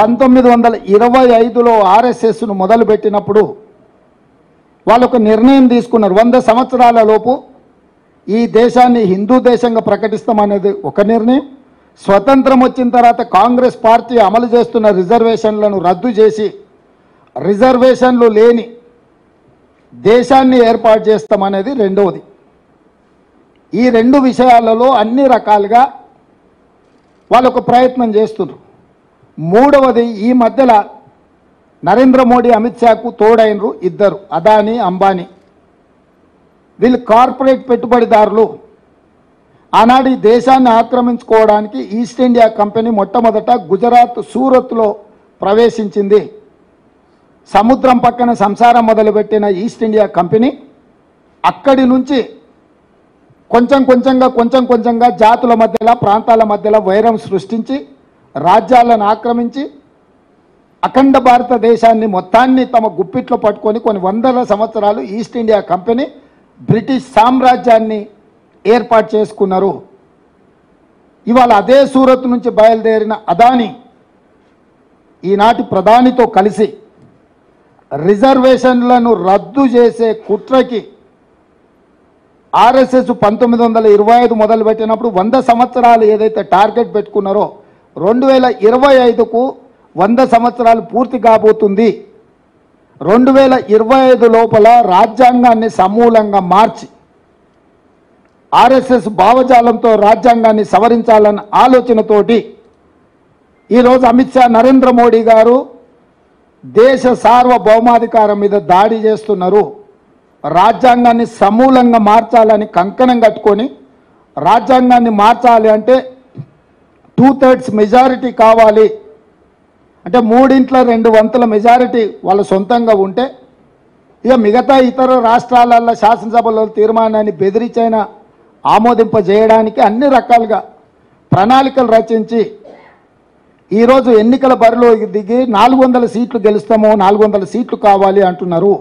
1925లో ఆర్ఎస్ఎస్ను మొదలుపెట్టినప్పుడు వాళ్ళు ఒక నిర్ణయం తీసుకున్నారు. 100 సంవత్సరాల లోపు ఈ దేశాన్ని హిందూ దేశంగా ప్రకటిస్తామనేది ఒక నిర్ణయం. స్వతంత్రం వచ్చిన తర్వాత కాంగ్రెస్ పార్టీ అమలు చేస్తున్న రిజర్వేషన్లను రద్దు చేసి రిజర్వేషన్లు లేని దేశాన్ని ఏర్పాటు చేస్తామనేది రెండవది. ఈ రెండు విషయాలలో అన్ని రకాలుగా వాళ్ళు ఒక ప్రయత్నం చేస్తున్నారు. మూడవది, ఈ మధ్యలో నరేంద్ర మోడీ అమిత్ షాకు తోడైనరు ఇద్దరు, అదానీ అంబానీ. వీళ్ళు కార్పొరేట్ పెట్టుబడిదారులు. ఆనాడు ఈ దేశాన్ని ఆక్రమించుకోవడానికి ఈస్ట్ ఇండియా కంపెనీ మొట్టమొదట గుజరాత్ సూరత్లో ప్రవేశించింది. సముద్రం పక్కన సంసారం మొదలుపెట్టిన ఈస్ట్ ఇండియా కంపెనీ అక్కడి నుంచి కొంచెం కొంచెంగా జాతుల మధ్యలో ప్రాంతాల మధ్యలో వైరం సృష్టించి రాజ్యాలను ఆక్రమించి అఖండ భారతదేశాన్ని మొత్తాన్ని తమ గుప్పిట్లో పట్టుకొని కొన్ని వందల సంవత్సరాలు ఈస్ట్ ఇండియా కంపెనీ బ్రిటిష్ సామ్రాజ్యాన్ని ఏర్పాటు చేసుకున్నారు. ఇవాళ అదే సూరత్ నుంచి బయలుదేరిన అదానీ ఈనాటి ప్రధానితో కలిసి రిజర్వేషన్లను రద్దు చేసే కుట్రకి ఆర్ఎస్ఎస్ 1925 మొదలుపెట్టినప్పుడు 100 సంవత్సరాలు ఏదైతే టార్గెట్ పెట్టుకున్నారో 2025కు 100 సంవత్సరాలు పూర్తి కాబోతుంది. 2025 లోపల రాజ్యాంగాన్ని సమూలంగా మార్చి ఆర్ఎస్ఎస్ భావజాలంతో రాజ్యాంగాన్ని సవరించాలన్న ఆలోచనతోటి ఈరోజు అమిత్ షా, నరేంద్ర మోడీ గారు దేశ సార్వభౌమాధికారం మీద దాడి చేస్తున్నారు. రాజ్యాంగాన్ని సమూలంగా మార్చాలని కంకణం కట్టుకొని రాజ్యాంగాన్ని మార్చాలి అంటే 2/3 మెజారిటీ కావాలి. అంటే 3/2 మెజారిటీ వాళ్ళ సొంతంగా ఉంటే ఇక మిగతా ఇతర రాష్ట్రాలలో శాసనసభలో తీర్మానాన్ని బెదిరించైనా ఆమోదింపజేయడానికి అన్ని రకాలుగా ప్రణాళికలు రచించి ఈరోజు ఎన్నికల బరిలో దిగి 400 సీట్లు గెలుస్తామో 400 సీట్లు కావాలి అంటున్నారు.